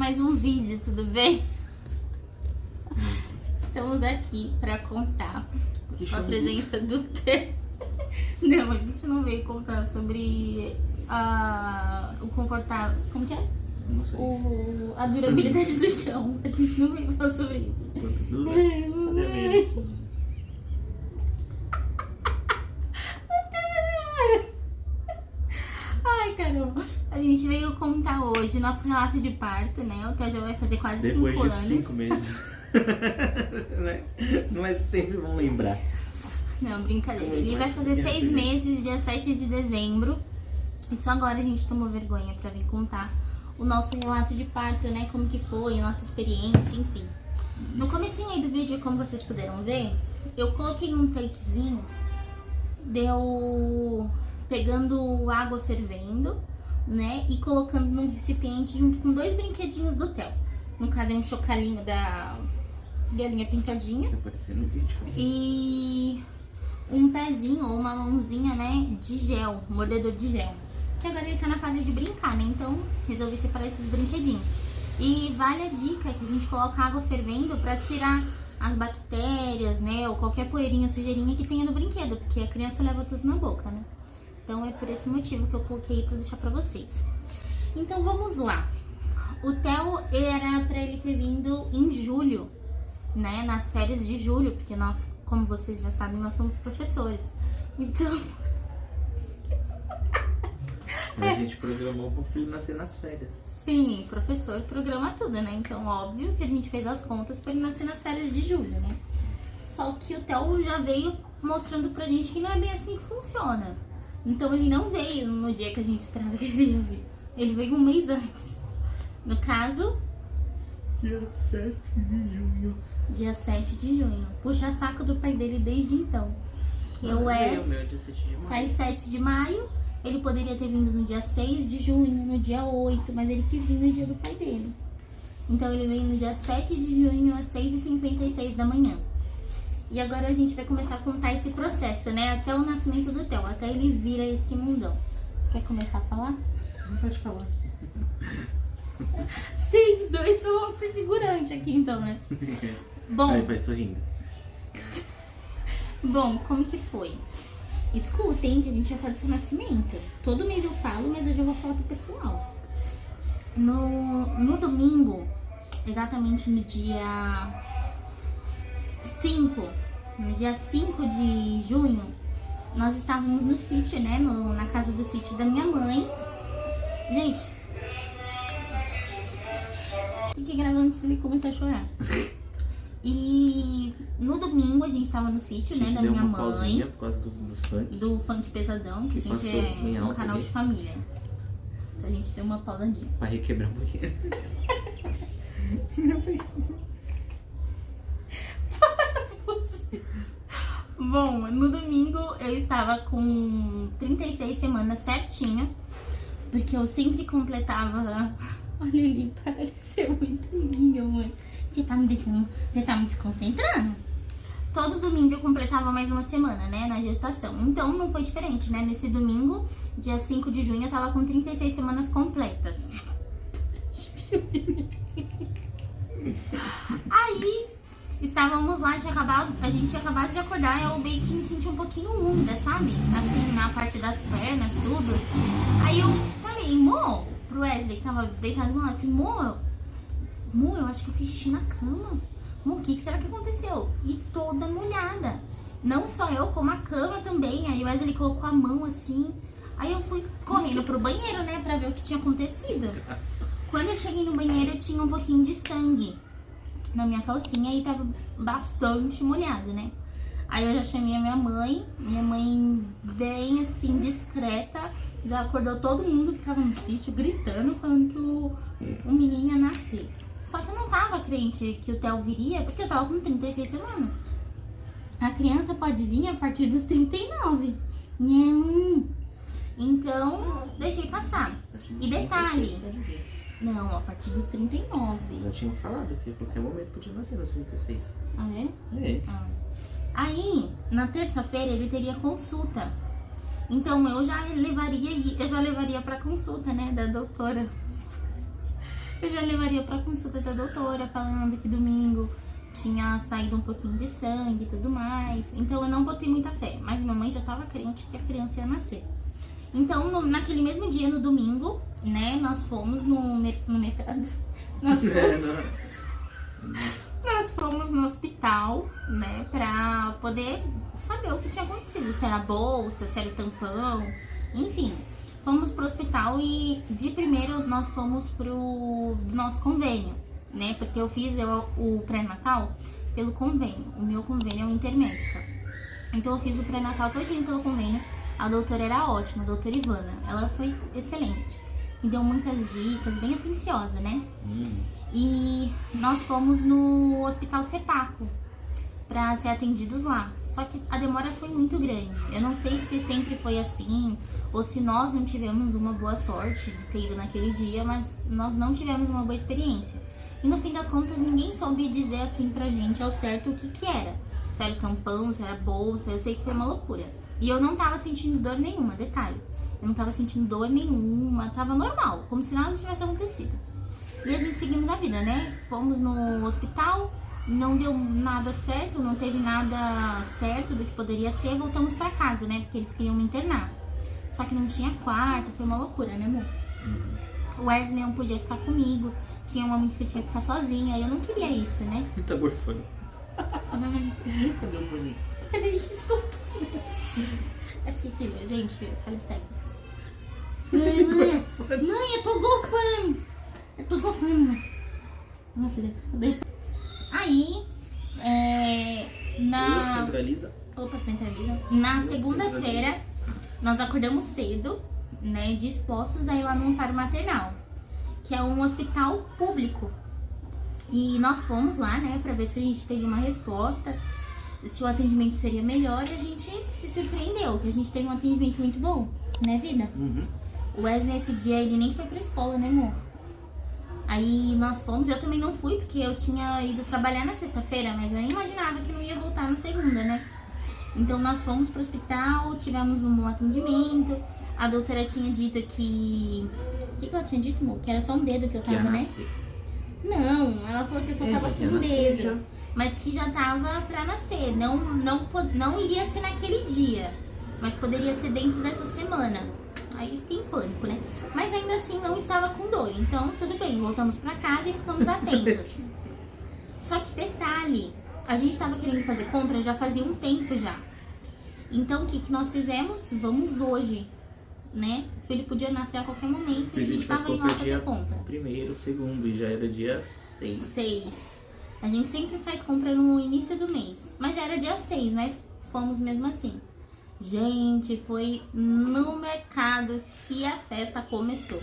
mais um vídeo, tudo bem? Estamos aqui para contar a presença do Theo. Não, a gente não veio contar sobre o confortável... Como que é? Não sei. A durabilidade do chão. A gente não veio falar sobre isso. Quanto dura? Cadê menos? Ai, caramba. A gente veio contar hoje nosso relato de parto, né? O Theo já vai fazer quase Depois 5 de anos. 5 meses. Não é sempre bom lembrar. Não, brincadeira. Ele vai fazer 6 meses, dia 7 de dezembro. E só agora a gente tomou vergonha pra vir contar o nosso relato de parto, né? Como que foi, a nossa experiência, enfim. No comecinho aí do vídeo, como vocês puderam ver, eu coloquei um takezinho, deu pegando água fervendo, né? E colocando num recipiente junto com 2 brinquedinhos do Theo. No caso é um chocalinho da galinha pintadinha. Vai aparecer no vídeo. E um pezinho ou uma mãozinha, né, de gel, mordedor de gel. Que agora ele tá na fase de brincar, né? Então resolvi separar esses brinquedinhos. E vale a dica que a gente coloca água fervendo pra tirar as bactérias, né? Ou qualquer poeirinha, sujeirinha que tenha no brinquedo, porque a criança leva tudo na boca, né? Então é por esse motivo que eu coloquei pra deixar pra vocês. Então vamos lá. O Theo era pra ele ter vindo em julho, né? Nas férias de julho, porque nós, como vocês já sabem, nós somos professores. Então... A gente programou pro filho nascer nas férias. Sim, professor programa tudo, né? Então, óbvio que a gente fez as contas pra ele nascer nas férias de julho, né? Só que o Theo já veio mostrando pra gente que não é bem assim que funciona. Então, ele não veio no dia que a gente esperava que ele ia vir. Ele veio um mês antes. No caso... Dia 7 de junho. Dia 7 de junho. Puxa saco do pai dele desde então. Que o Wes faz 7 de maio. Ele poderia ter vindo no dia 6 de junho, no dia 8, mas ele quis vir no dia do pai dele. Então ele veio no dia 7 de junho, às 6h56 da manhã. E agora a gente vai começar a contar esse processo, né? Até o nascimento do Theo, até ele vir a esse mundão. Você quer começar a falar? Não pode falar. Vocês dois vão ser figurante aqui então, né? Bom, Aí vai sorrindo. Bom, como que foi? Escutem que a gente vai falar do seu nascimento. Todo mês eu falo, mas eu já vou falar pro pessoal. No domingo, exatamente no dia 5, no dia 5 de junho, nós estávamos no sítio, né? Na casa do sítio da minha mãe. Gente, fiquei gravando se ele começar a chorar. E no domingo a gente tava no sítio, né, da minha mãe. Por causa do funk. Do funk pesadão, que a gente é um canal de família. Então a gente deu uma pausadinha. Pra requebrar um pouquinho. Bom, no domingo eu estava com 36 semanas certinha, porque eu sempre completava... Olha ele, parece muito lindo, mãe. Você tá me deixando... Você tá me desconcentrando? Todo domingo eu completava mais uma semana, né, na gestação. Então não foi diferente, né? Nesse domingo, dia 5 de junho, eu tava com 36 semanas completas. Aí, estávamos lá, a gente tinha acabado de acordar, eu meio que me senti um pouquinho úmida, sabe? Assim, na parte das pernas, tudo. Aí eu falei, Mo, pro Wesley, que tava deitado lá, eu falei, Mo, eu acho que eu fiz xixi na cama. Mo, o que será que aconteceu? E toda molhada. Não só eu, como a cama também. Aí o Wesley colocou a mão assim. Aí eu fui correndo pro banheiro, né, pra ver o que tinha acontecido. Quando eu cheguei no banheiro, tinha um pouquinho de sangue na minha calcinha e tava bastante molhada, né? Aí eu já chamei a minha mãe bem assim, discreta, já acordou todo mundo que tava no sítio, gritando, falando que o menino ia nascer. Só que eu não tava crente que o Theo viria, porque eu tava com 36 semanas. A criança pode vir a partir dos 39. Então, deixei passar. E detalhe... Não, a partir dos 39. Já tinham falado que a qualquer momento podia nascer nos 36. Ah, é? É. Ah. Aí, na terça-feira, ele teria consulta. Então, eu já levaria pra consulta, né, da doutora. eu já levaria pra consulta da doutora, falando que domingo tinha saído um pouquinho de sangue e tudo mais. Então eu não botei muita fé, mas minha mãe já tava crente que a criança ia nascer. Então naquele mesmo dia, no domingo, né, nós fomos no mercado. Nós fomos no hospital, né, pra poder saber o que tinha acontecido. Se era bolsa, se era tampão, enfim. Fomos pro hospital e de primeiro nós fomos pro nosso convênio, né? Porque eu fiz o pré-natal pelo convênio. O meu convênio é o Intermédica. Então eu fiz o pré-natal todinho pelo convênio. A doutora era ótima, a doutora Ivana. Ela foi excelente. Me deu muitas dicas, bem atenciosa, né? E nós fomos no Hospital Sepaco pra ser atendidos lá. Só que a demora foi muito grande. Eu não sei se sempre foi assim ou se nós não tivemos uma boa sorte de ter ido naquele dia, mas nós não tivemos uma boa experiência. E no fim das contas, ninguém soube dizer assim pra gente ao certo o que era. Se era tampão, se era bolsa, eu sei que foi uma loucura. E eu não tava sentindo dor nenhuma, detalhe. Eu não tava sentindo dor nenhuma, tava normal, como se nada tivesse acontecido. E a gente seguimos a vida, né? Fomos no hospital, não deu nada certo, não teve nada certo do que poderia ser, voltamos pra casa, né? Porque eles queriam me internar. Só que não tinha quarto, foi uma loucura, né, amor? O Wesley não podia ficar comigo, tinha um momento que eu tinha que ficar sozinha, e eu não queria isso, né? Ele tá gorfando. Cadê o bolinho? Olha isso! Aqui, filha, gente, fala sério. Mãe, eu tô golfando! Eu tô golfando. Aí, Centraliza. Opa, centraliza. Na segunda-feira, nós acordamos cedo, né, dispostos a ir lá no Amparo Maternal, que é um hospital público. E nós fomos lá, né, pra ver se a gente teve uma resposta, se o atendimento seria melhor, e a gente se surpreendeu, que a gente teve um atendimento muito bom, né, vida? O Wesley, esse dia, ele nem foi pra escola, né, amor? Aí nós fomos, eu também não fui, porque eu tinha ido trabalhar na sexta-feira, mas eu nem imaginava que não ia voltar na segunda, né? Então nós fomos pro hospital, tivemos um bom atendimento. A doutora tinha dito que... O que ela tinha dito, amor? Que era só um dedo que eu tava, né? Não, ela falou que eu só tava com um dedo. Já. Mas que já tava pra nascer. Não iria ser naquele dia, mas poderia ser dentro dessa semana. Aí fiquei em pânico, né? Mas ainda assim não estava com dor. Então, tudo bem, voltamos pra casa e ficamos atentos. Só que detalhe, a gente tava querendo fazer compra já fazia um tempo já. Então, o que nós fizemos? Vamos hoje, né? O filho podia nascer a qualquer momento e a gente tava indo lá fazer compra. Primeiro, segundo, e já era dia 6. 6. A gente sempre faz compra no início do mês. Mas já era dia 6, mas fomos mesmo assim. Gente, foi no mercado que a festa começou.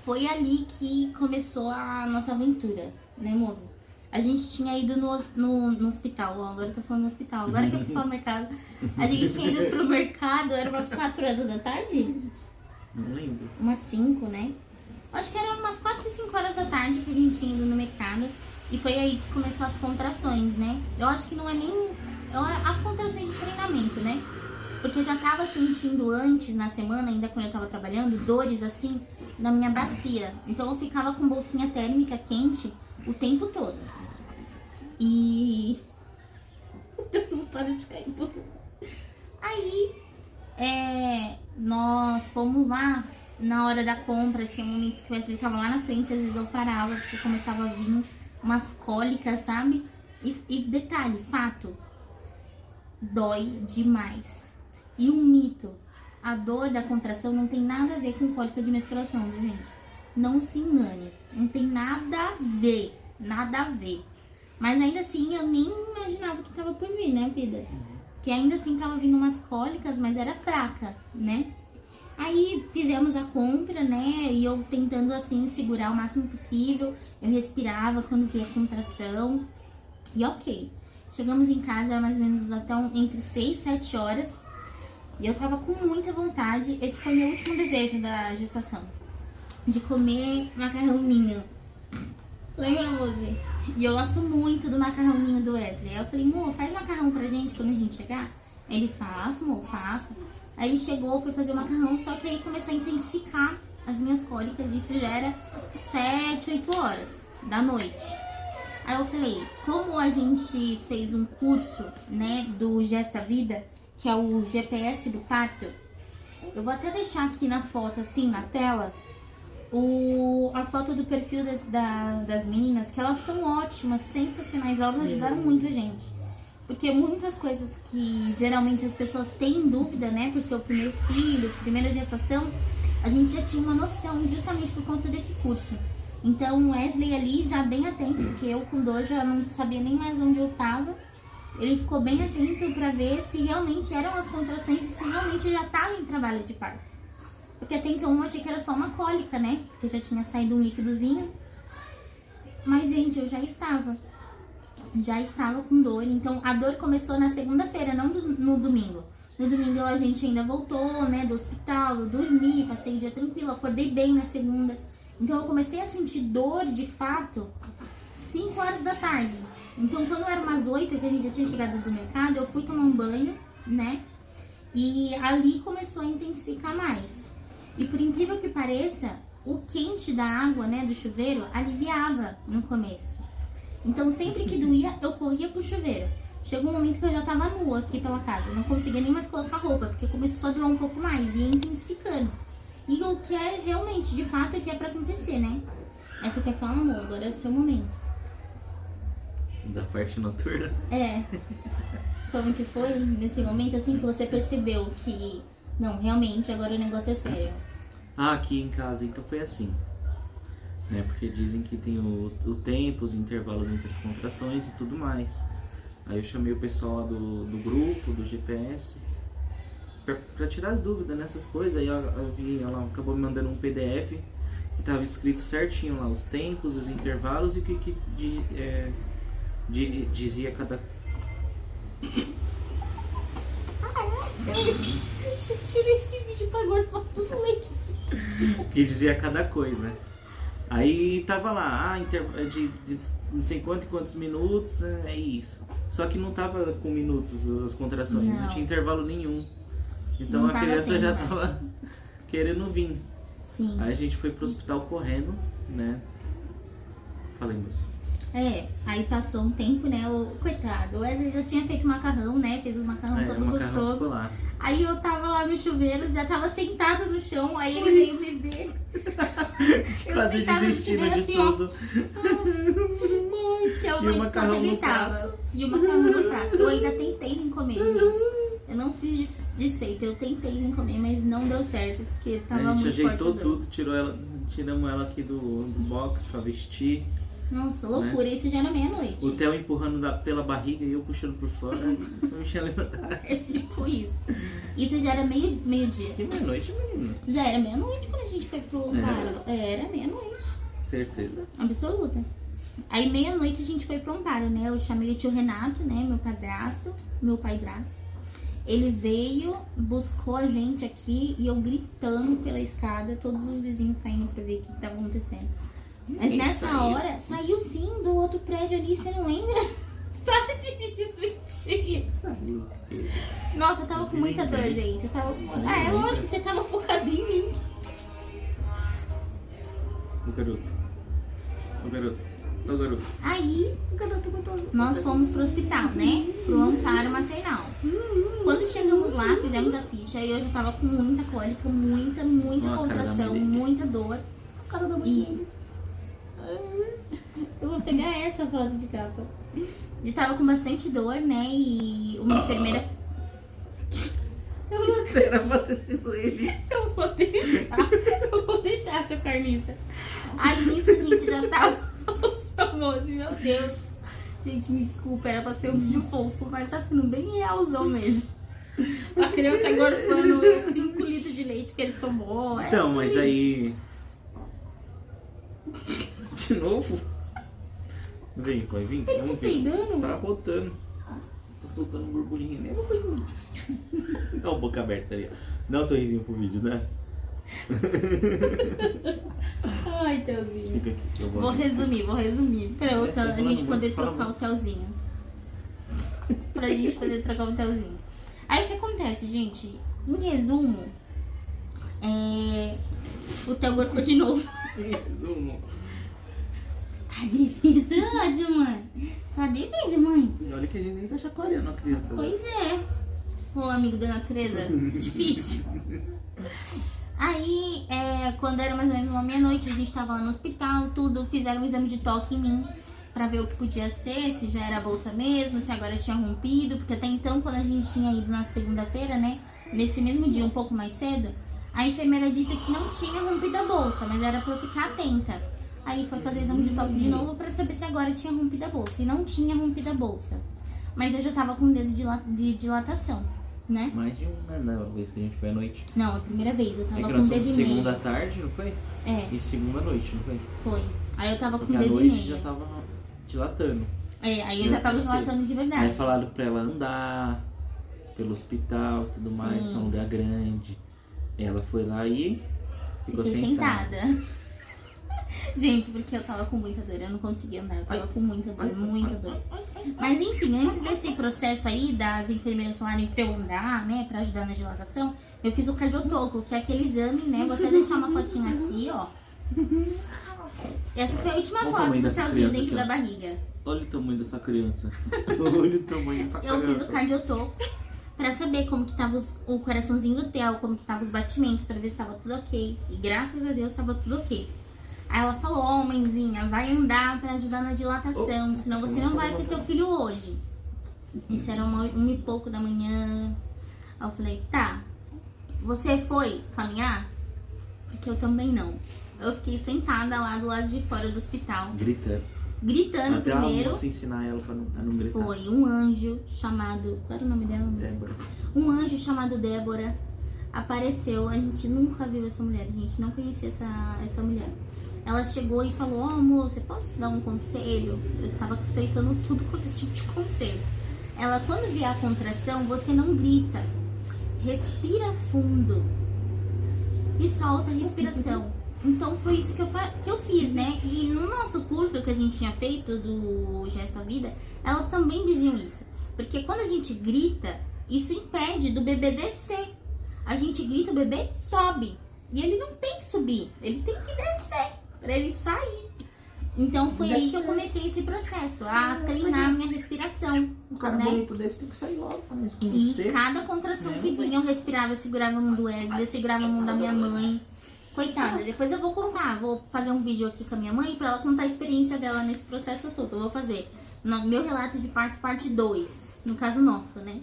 Foi ali que começou a nossa aventura, né, moça? A gente tinha ido no hospital, ó, agora eu tô falando no hospital, agora que eu fui pro mercado. A gente tinha ido pro mercado, era umas 4 horas da tarde? Não lembro. Umas 5, né? Acho que era umas 4 e 5 horas da tarde que a gente tinha ido no mercado. E foi aí que começou as contrações, né? Eu acho que não é nem... As contrações de treinamento, né? Porque eu já tava sentindo antes, na semana, ainda quando eu tava trabalhando, dores assim, na minha bacia. Então eu ficava com bolsinha térmica quente o tempo todo. E... não para de cair. Aí, nós fomos lá, na hora da compra, tinha momentos que o Wesley tava lá na frente, às vezes eu parava, porque começava a vir umas cólicas, sabe? E detalhe, fato, dói demais. E um mito, a dor da contração não tem nada a ver com cólica de menstruação, viu, gente? Não se engane, não tem nada a ver, nada a ver. Mas ainda assim, eu nem imaginava que tava por vir, né, vida? Que ainda assim tava vindo umas cólicas, mas era fraca, né? Aí fizemos a compra, né, e eu tentando assim segurar o máximo possível. Eu respirava quando via contração e ok. Chegamos em casa mais ou menos até entre 6 e 7 horas. E eu tava com muita vontade, esse foi meu último desejo da gestação, de comer macarrãozinho. Lembra, Rose? E eu gosto muito do macarrãozinho do Wesley. Aí eu falei, amor, faz macarrão pra gente quando a gente chegar. Ele, faço, amor, faço. Aí ele chegou, foi fazer o macarrão, só que aí começou a intensificar as minhas cólicas, isso já era 7, 8 horas da noite. Aí eu falei, como a gente fez um curso, né, do Gesta Vida, que é o GPS do parto, eu vou até deixar aqui na foto, assim, na tela, a foto do perfil das meninas, que elas são ótimas, sensacionais, elas ajudaram muito a gente. Porque muitas coisas que geralmente as pessoas têm dúvida, né, por ser o primeiro filho, primeira gestação, a gente já tinha uma noção justamente por conta desse curso. Então o Wesley ali já bem atento, porque eu com dor já não sabia nem mais onde eu tava. Ele ficou bem atento pra ver se realmente eram as contrações e se realmente já tava em trabalho de parto. Porque até então eu achei que era só uma cólica, né? Porque já tinha saído um líquidozinho. Mas, gente, eu já estava com dor. Então a dor começou na segunda-feira, não no domingo. No domingo a gente ainda voltou, né, do hospital, eu dormi, passei o dia tranquilo, acordei bem na segunda. Então eu comecei a sentir dor, de fato, 5 horas da tarde. Então quando era umas 8, que a gente já tinha chegado do mercado, eu fui tomar um banho, né? E ali começou a intensificar mais. E por incrível que pareça, o quente da água, né, do chuveiro, aliviava no começo. Então sempre que doía, eu corria pro chuveiro. Chegou um momento que eu já tava nua aqui pela casa, eu não conseguia nem mais colocar roupa, porque começou a doer um pouco mais, e ia intensificando. E o que é realmente, de fato, é que é pra acontecer, né? Aí você quer falar, amor, agora é o seu momento. Da parte noturna? É. Como que foi nesse momento, assim, que você percebeu que, não, realmente, agora o negócio é sério? Ah, aqui em casa, então foi assim. Né? Porque dizem que tem o tempo, os intervalos entre as contrações e tudo mais. Aí eu chamei o pessoal lá do grupo, do GPS, pra tirar as dúvidas nessas coisas. Aí eu vi, ela acabou me mandando um PDF que tava escrito certinho lá, os tempos, os intervalos e o que dizia cada... Você tira esse vídeo pra agora, tudo leite. que dizia cada coisa. Aí tava lá, de não sei quantos minutos, é isso. Só que não tava com minutos as contrações, não tinha intervalo nenhum. Então Não a criança já tendo, tava querendo vir. Sim. Aí a gente foi pro hospital correndo, né? Falei, moço. Aí passou um tempo, né? Coitado, o Wesley já tinha feito macarrão, né? Fez um macarrão todo gostoso. Lá. Aí eu tava lá no chuveiro, já tava sentada no chão, aí ele veio me ver. Quase desistindo de assim, tudo. Tinha E o uma macarrão história no deitava. E o macarrão no prato. Eu ainda tentei em comer, gente. Eu não fiz desfeito, eu tentei em comer, mas não deu certo, porque tava A gente muito forte. ajeitou tudo, tiramos ela aqui do box pra vestir. Nossa, loucura, isso já era meia-noite. O Theo empurrando pela barriga e eu puxando por fora. Não me tinha levantado. É tipo isso. Isso já era meio-dia. Que meia-noite, menino? Já era meia-noite quando a gente foi pro Amparo. Era meia-noite. Certeza. Absoluta. Aí meia-noite a gente foi pro Amparo, né? Eu chamei o tio Renato, né? Meu padrasto. Ele veio, buscou a gente aqui e eu gritando pela escada, todos os vizinhos saindo pra ver o que tava acontecendo. Mas nessa hora, saiu sim do outro prédio ali, você não lembra? Para de me desmentir. Saiu. Nossa, eu tava com muita dor, gente. Eu tava... é lógico, você tava focado em mim. O garoto. Aí, nós fomos pro hospital, né? Pro Amparo Maternal. Quando chegamos lá, fizemos a ficha e eu já tava com muita cólica, muita contração, muita dor. E eu vou pegar essa foto de capa. Eu tava com bastante dor, né? E uma enfermeira... Era pra ter sido ele. Eu vou deixar essa carniça. Aí nisso a gente já tava... Nossa, moço, meu Deus. Gente, me desculpa, era pra ser um vídeo fofo, mas tá sendo bem realzão mesmo. A criança gorfando os 5 litros de leite que ele tomou. Então, mas aí... De novo? Vem, pai, vem. Ele tá peidando? Tá rotando. Tô soltando um burburinho, né? Olha a boca aberta ali. Dá um sorrisinho pro vídeo, né? Ai, Telzinho. Fica aqui, Vou resumir. Pra a gente poder trocar o Telzinho. Pra gente poder trocar o Telzinho. Aí o que acontece, gente? Em resumo, o O Theo gorfou de novo. Resumo. Tá difícil hoje, mãe. Tá difícil, mãe. E olha que a gente nem tá chacoalhando a criança. Pois é. Ô, amigo da natureza, difícil. Aí, quando era mais ou menos uma meia-noite, a gente tava lá no hospital, tudo, fizeram um exame de toque em mim pra ver o que podia ser, se já era a bolsa mesmo, se agora tinha rompido, porque até então, quando a gente tinha ido na segunda-feira, né, nesse mesmo dia, um pouco mais cedo, a enfermeira disse que não tinha rompido a bolsa, mas era pra eu ficar atenta. Aí foi fazer o exame de toque de novo pra saber se agora tinha rompido a bolsa, e não tinha rompido a bolsa. Mas eu já tava com dedo de dilatação, né? Mais de uma, né, a vez que a gente foi à noite. Não, a primeira vez, eu É tava que com nós dedo fomos e meio. segunda tarde, não foi? É, E segunda noite, não foi? foi. Aí eu tava Só com que à dedo e noite meio. já tava dilatando. Aí eu já tava dilatando de Aí verdade. falaram pra ela andar pelo hospital e tudo mais, Sim. pra um lugar grande. Ela foi lá e ficou Fiquei sentada. Gente, porque eu tava com muita dor, eu não conseguia andar, eu tava com muita dor, Ai, muita dor. Mas enfim, antes desse processo aí, das enfermeiras falarem pra eu andar, né, pra ajudar na dilatação, eu fiz o cardiotoco, que é aquele exame, né, vou até deixar uma fotinha aqui, ó. Essa foi a última Olha o foto tamanho do dessa Thelzinho criança dentro aqui, da ó. barriga. Olha o tamanho dessa criança. Olha o tamanho dessa Eu criança. fiz o cardiotoco pra saber como que tava o coraçãozinho do Theo, como que tava os batimentos, pra ver se tava tudo ok. E graças a Deus tava tudo ok. Aí ela falou, ó, mãezinha, vai andar pra ajudar na dilatação, senão você não vai ter seu filho hoje. Isso era 1h pouco da manhã. Aí eu falei, tá, você foi caminhar? Porque eu também não. Eu fiquei sentada lá do lado de fora do hospital, gritando Até a primeiro. moça ensinar ela pra não gritar. Foi um anjo chamado... Qual era o nome dela mesmo? Débora. Um anjo chamado Débora apareceu. A gente nunca viu essa mulher. A gente não conhecia essa mulher. Ela chegou e falou, ó, moça, posso te dar um conselho? Eu tava aceitando tudo quanto é tipo de conselho. Ela, quando vier a contração, você não grita. Respira fundo. E solta a respiração. Então foi isso que eu fiz, né? E no nosso curso que a gente tinha feito do Gesta Vida, elas também diziam isso. Porque quando a gente grita, isso impede do bebê descer. A gente grita, o bebê sobe. E ele não tem que subir, ele tem que descer pra ele sair. Então foi aí que eu comecei esse processo, a treinar a minha respiração. Um cara né? bonito desse tem que sair logo, né? Com E você. cada contração que vinha, eu respirava, eu segurava a mão do Wesley, eu segurava a mão da minha mãe. Coitada, depois eu vou contar, vou fazer um vídeo aqui com a minha mãe pra ela contar a experiência dela nesse processo todo. Eu vou fazer no meu relato de parto, parte 2, no caso nosso, né?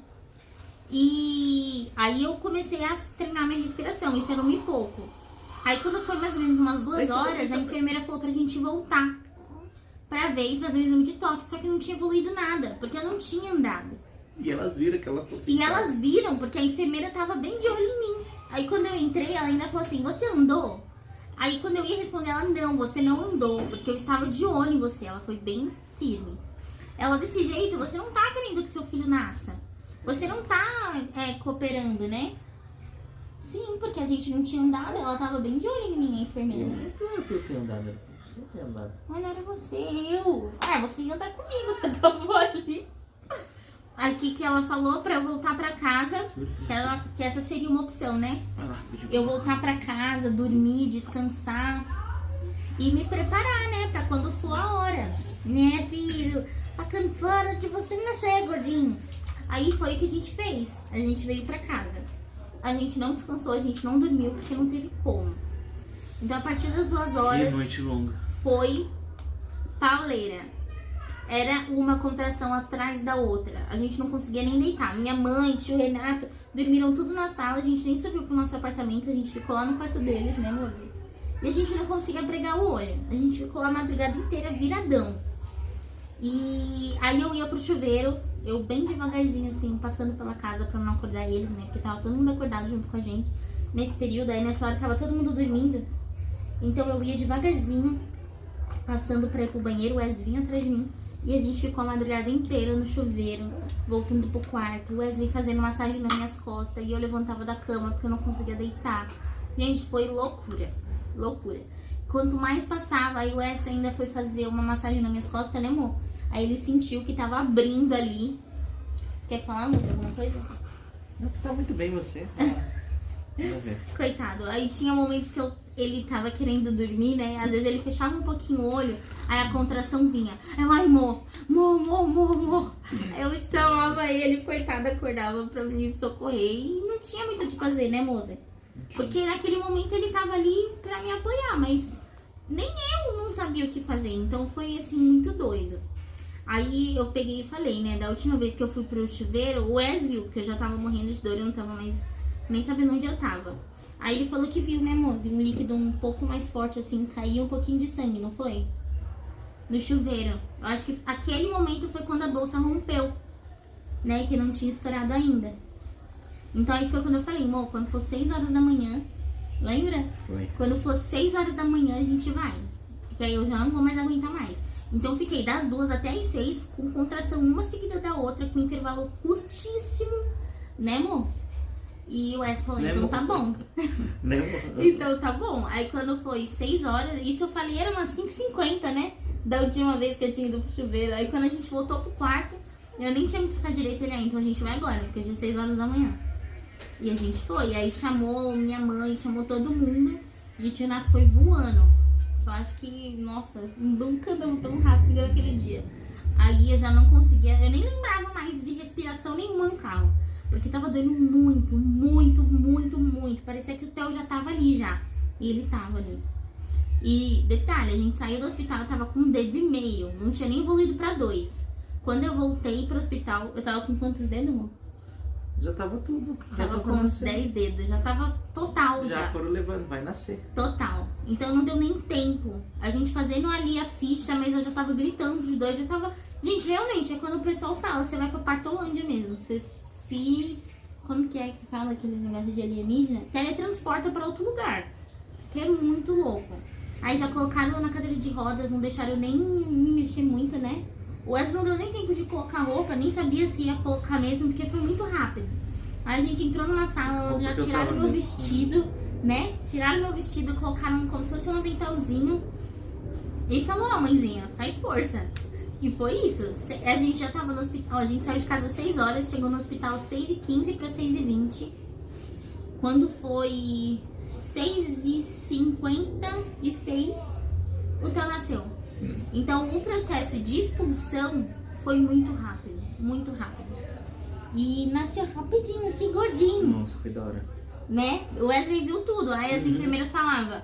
E aí eu comecei a treinar minha respiração, isso era 1h pouco. Aí quando foi mais ou menos umas 2 horas, a enfermeira falou pra gente voltar pra ver e fazer o exame de toque, só que não tinha evoluído nada, porque eu não tinha andado. E elas viram que ela ficou E elas viram, porque a enfermeira tava bem de olho em mim. Aí quando eu entrei, ela ainda falou assim, você andou? Aí quando eu ia responder, ela, não, você não andou, porque eu estava de olho em você. Ela foi bem firme. Ela, desse jeito, você não tá querendo que seu filho nasça. Você não tá cooperando, né? Sim, porque a gente não tinha andado, ela tava bem de olho em mim, a enfermeira. Não era pra eu ter andado, era pra você ter andado. Mas não era você, eu. Ah, você ia andar comigo, você tava ali. Aí que ela falou pra eu voltar pra casa, que essa seria uma opção, né? Vai lá, pediu. Eu voltar pra casa, dormir, descansar e me preparar, né? Pra quando for a hora. Né, filho? Tá cansada de você nascer, gordinho. Aí foi o que a gente fez. A gente veio pra casa. A gente não descansou, a gente não dormiu, porque não teve como. Então, a partir das 2 horas, Que noite longa. foi pauleira. Era uma contração atrás da outra. A gente não conseguia nem deitar. Minha mãe, tio Renato, dormiram tudo na sala. A gente nem subiu pro nosso apartamento. A gente ficou lá no quarto deles, né, moça? E a gente não conseguia pregar o olho. A gente ficou a madrugada inteira viradão. E aí eu ia pro chuveiro. Eu bem devagarzinho, assim, passando pela casa pra não acordar eles, né? Porque tava todo mundo acordado junto com a gente nesse período. Aí nessa hora tava todo mundo dormindo. Então eu ia devagarzinho, passando pra ir pro banheiro. O Wes vinha atrás de mim. E a gente ficou a madrugada inteira no chuveiro, voltando pro quarto. O Wesley fazendo massagem nas minhas costas. E eu levantava da cama porque eu não conseguia deitar. Gente, foi loucura. Loucura. Quanto mais passava, aí o Wesley ainda foi fazer uma massagem nas minhas costas, né, amor? Aí ele sentiu que tava abrindo ali. Você quer falar, amor, alguma coisa? Não, tá muito bem você. Vamos ver. Coitado. Aí tinha momentos que ele tava querendo dormir, né? Às vezes ele fechava um pouquinho o olho, aí a contração vinha. Eu, ai, Mo. Eu chamava ele, coitado, acordava pra me socorrer. E não tinha muito o que fazer, né, moça? Porque naquele momento ele tava ali pra me apoiar, mas nem eu não sabia o que fazer. Então foi, assim, muito doido. Aí eu peguei e falei, né? Da última vez que eu fui pro chuveiro, o Wes viu, porque eu já tava morrendo de dor, eu não tava mais nem sabendo onde eu tava. Aí ele falou que viu, né, moça? Um líquido um pouco mais forte, assim, caiu um pouquinho de sangue, não foi? No chuveiro. Eu acho que aquele momento foi quando a bolsa rompeu, né? Que não tinha estourado ainda. Então aí foi quando eu falei, amor, quando for 6 horas da manhã, lembra? Foi. Quando for 6 horas da manhã a gente vai. Porque aí eu já não vou mais aguentar mais. Então eu fiquei das 2 até as 6, com contração uma seguida da outra, com intervalo curtíssimo, né, amor? E o Wes falou, então tá bom. Então tá bom. Aí quando foi 6 horas, isso eu falei, era umas 5h50, né? Da última vez que eu tinha ido pro chuveiro. Aí quando a gente voltou pro quarto, eu nem tinha me trocado direito, ele, então a gente vai agora, porque já é 6 horas da manhã. E a gente foi, aí chamou minha mãe, chamou todo mundo, e o tio Nato foi voando. Eu acho que, nossa, nunca andamos tão rápido naquele dia. Aí eu já não conseguia, eu nem lembrava mais de respiração nenhuma no carro. Porque tava doendo muito. Parecia que o Theo já tava ali já. E ele tava ali. E detalhe, a gente saiu do hospital, eu tava com 1,5 dedo. Não tinha nem evoluído pra 2. Quando eu voltei pro hospital, eu tava com quantos dedos, amor? Já tava tudo. Tava com uns 10 dedos. Já tava total já. Já foram levando, vai nascer. Total. Então não deu nem tempo. A gente fazendo ali a ficha, mas eu já tava gritando dos dois. Já tava... Gente, realmente, é quando o pessoal fala, você vai pra Partolândia mesmo. Você como que fala aqueles negócios de alienígena? Teletransporta pra outro lugar. Que é muito louco. Aí já colocaram eu na cadeira de rodas, não deixaram nem me mexer muito, né? O Wes não deu nem tempo de colocar roupa, nem sabia se ia colocar mesmo, porque foi muito rápido. Aí a gente entrou numa sala, elas já tiraram meu vestido, né? Tiraram meu vestido, colocaram como se fosse um aventalzinho. E falou, ó, mãezinha, faz força. E foi isso. A gente já tava no hospital. A gente saiu de casa às 6 horas, chegou no hospital às 6h15 para 6h20. Quando foi 6h56, o Theo nasceu. Então o processo de expulsão foi muito rápido. Muito rápido. E nasceu rapidinho, assim, gordinho. Nossa, foi da hora. Né? O Wesley viu tudo. Aí as enfermeiras falavam,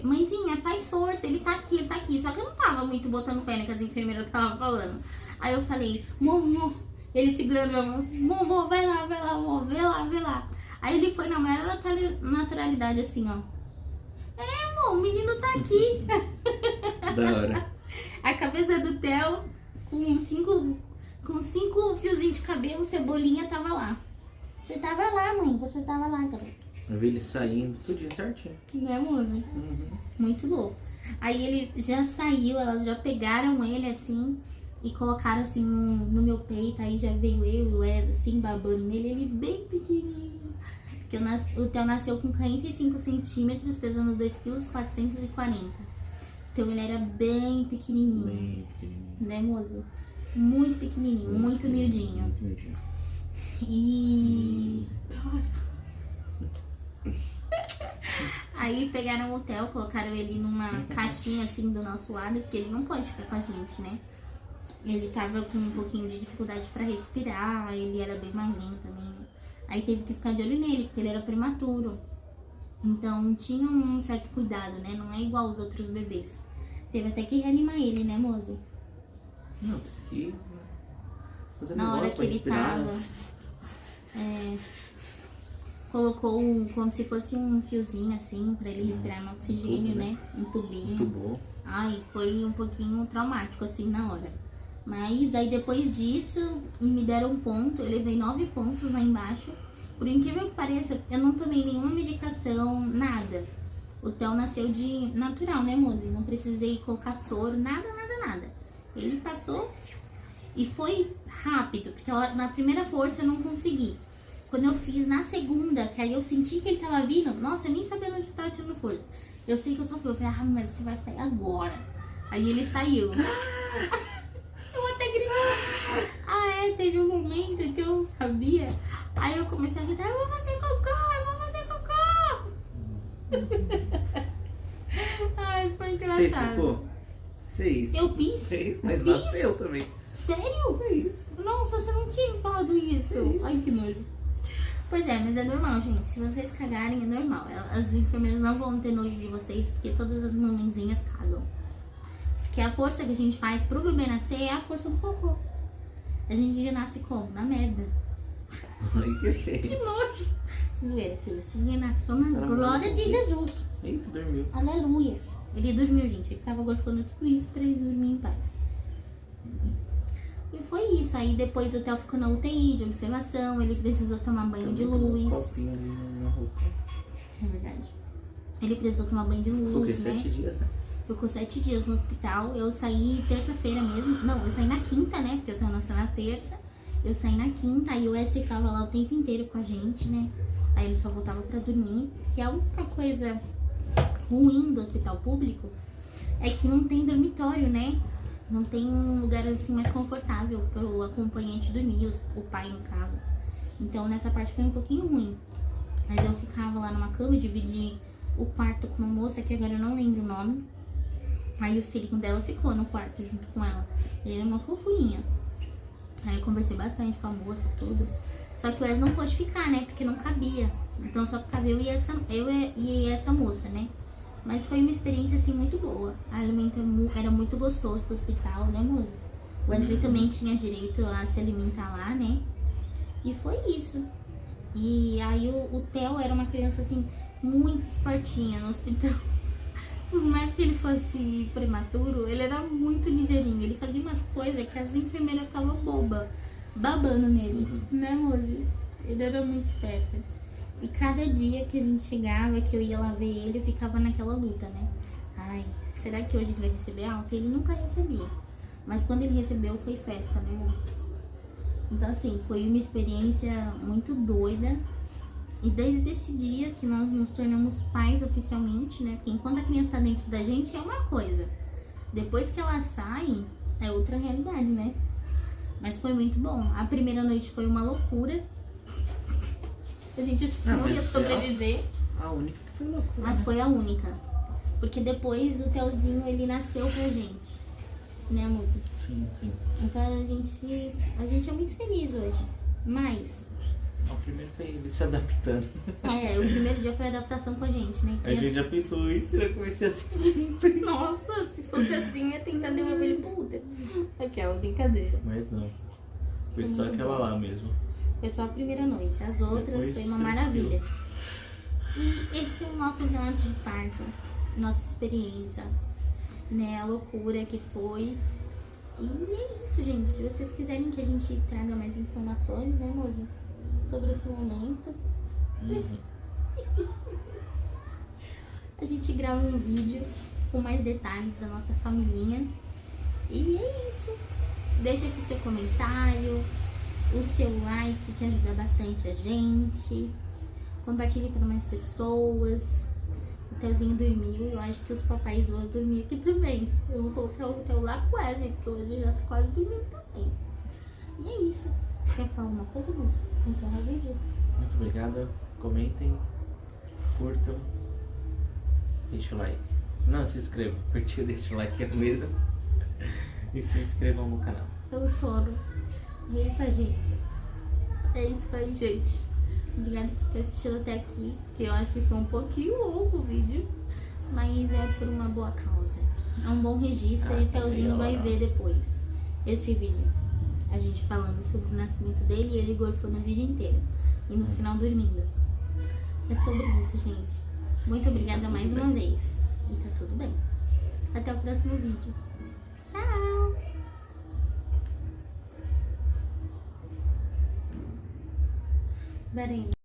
mãezinha, faz força, ele tá aqui, ele tá aqui. Só que eu não tava muito botando fé no que as enfermeiras estavam falando. Aí eu falei, Mo, ele segurando a mão, Mo, vai lá, amor, vê lá. Aí ele foi na maior naturalidade, assim, ó. Amor, o menino tá aqui. Da hora. A cabeça do Theo, com cinco fiozinhos de cabelo, Cebolinha tava lá. Você tava lá, mãe, você tava lá, garoto. Eu vi ele saindo, tudinho certinho. Né, moça? Muito louco. Aí ele já saiu, elas já pegaram ele assim e colocaram assim no meu peito. Aí já veio eu, o Wes, assim, babando nele, ele bem pequenininho. Porque o Theo nasceu com 45 centímetros, pesando 2,440 kg. Então ele era bem pequenininho. Bem pequenininho. Né, moço? Muito pequenininho, muito miudinho. Muito miudinho. E... Aí pegaram o Theo, colocaram ele numa caixinha assim do nosso lado, porque ele não pode ficar com a gente, né? Ele tava com um pouquinho de dificuldade pra respirar, ele era bem magrinho também. Aí teve que ficar de olho nele, porque ele era prematuro. Então tinha um certo cuidado, né? Não é igual os outros bebês. Teve até que reanimar ele, né, Moze? Não, teve que fazer Na hora negócio que pra ele respirar. tava... colocou como se fosse um fiozinho assim pra ele respirar no oxigênio, tubo, né? Um tubinho. Muito bom. Ai, foi um pouquinho traumático assim na hora. Mas aí depois disso me deram um ponto, eu levei 9 pontos lá embaixo. Por incrível que pareça, eu não tomei nenhuma medicação, nada. O Theo nasceu de natural, né, Mozi? Não precisei colocar soro, nada. Ele passou e foi rápido, porque na primeira força eu não consegui. Quando eu fiz na segunda, que aí eu senti que ele tava vindo, nossa, eu nem sabia onde que tava tirando força. Eu sei que eu só fui, eu falei, mas você vai sair agora. Aí ele saiu. Eu até gritei. Teve um momento que eu não sabia. Aí eu comecei a gritar, eu vou fazer cocô. Ai, foi Fez engraçado. cocô? Fez. Eu fiz? Fez, mas Fiz? nasceu também. Sério? Fez. Nossa, você não tinha me falado isso. Isso. Ai, que nojo. Pois é, mas é normal, gente. Se vocês cagarem, é normal. As enfermeiras não vão ter nojo de vocês, porque todas as mãezinhas cagam. Porque a força que a gente faz pro bebê nascer é a força do cocô. A gente já nasce como? Na merda. Ai, que feio. Que nojo. Zoeira, filho. Você já nasceu na glória de Jesus. Eita, dormiu. Aleluia. Ele dormiu, gente. Ele tava gorfando tudo isso pra ele dormir em paz. E foi isso. Aí depois o Theo ficou na UTI de observação. Ele precisou tomar banho de luz. Copinho ali na roupa. É verdade. Ele precisou tomar banho de Ficou luz, né? 7 dias, né? Ficou 7 dias no hospital. Eu saí terça-feira mesmo. Não, eu saí na quinta, né? Porque eu tava nascendo na terça. Eu saí na quinta. Aí o S ficava lá o tempo inteiro com a gente, né? Aí ele só voltava pra dormir. Que a única coisa ruim do hospital público é que não tem dormitório, né? Não tem um lugar assim mais confortável pro acompanhante dormir, o pai no caso. Então nessa parte foi um pouquinho ruim. Mas eu ficava lá numa cama, eu dividi o quarto com uma moça que agora eu não lembro o nome. Aí o filho dela ficou no quarto junto com ela. Ele era uma fofurinha. Aí eu conversei bastante com a moça, tudo. Só que o Wes não pôde ficar, né? Porque não cabia. Então só ficava eu e essa moça, né? Mas foi uma experiência, assim, muito boa. A alimento era muito gostoso pro hospital, né, moça? O Wesley também tinha direito a se alimentar lá, né? E foi isso. E aí o Theo era uma criança, assim, muito espertinha no hospital. Por mais que ele fosse prematuro, ele era muito ligeirinho. Ele fazia umas coisas que as enfermeiras ficavam babando nele, né, moça? Ele era muito esperto. E cada dia que a gente chegava, que eu ia lá ver ele, eu ficava naquela luta, né? Ai, será que hoje ele vai receber alta? Ele nunca recebia. Mas quando ele recebeu, foi festa, né, amor? Então, assim, foi uma experiência muito doida. E desde esse dia que nós nos tornamos pais oficialmente, né? Porque enquanto a criança tá dentro da gente, é uma coisa. Depois que ela sai, é outra realidade, né? Mas foi muito bom. A primeira noite foi uma loucura. A gente achou que não ia sobreviver. A única que foi loucura. Mas foi a única. Porque depois o Theozinho, ele nasceu pra gente. Né, música? Sim, sim. Então a gente é muito feliz hoje. Mas... O primeiro foi ele se adaptando. o primeiro dia foi a adaptação com a gente, né? A gente já pensou, isso será que vai ser assim sempre? Nossa, se fosse assim, ia tentar devolver ele pro útero. Aquela brincadeira. Mas não. Foi só aquela lá mesmo. Foi só a primeira noite. As outras Depois foi uma tranquilo. maravilha. E esse é o nosso relato de parto. Nossa experiência. Né? A loucura que foi. E é isso, gente. Se vocês quiserem que a gente traga mais informações, né, moça? Sobre esse momento. A gente grava um vídeo com mais detalhes da nossa familhinha. E é isso. Deixa aqui seu comentário, o seu like, que ajuda bastante a gente. Compartilhe para mais pessoas. O Theozinho dormiu, eu acho que os papais vão dormir aqui também. Eu vou colocar o Theo lá com o Wesley, porque o Wesley já tá quase dormindo também. E é isso. Você quer falar alguma coisa, moça? Encerra o vídeo. Muito obrigado. Comentem, curtam, deixa o like. Não, se inscrevam. Curtiu, deixa o like, é mesmo. E se inscrevam no canal. Pelo sono. E é isso, gente. É isso aí, gente. Obrigada por ter assistido até aqui, que eu acho que foi um pouquinho longo o vídeo, mas é por uma boa causa. É um bom registro e o Theozinho vai ver depois esse vídeo. A gente falando sobre o nascimento dele e ele gorfando a vida inteira. E no final dormindo. É sobre isso, gente. Muito obrigada mais uma vez. E tá tudo bem. Até o próximo vídeo. Tchau! Peraí.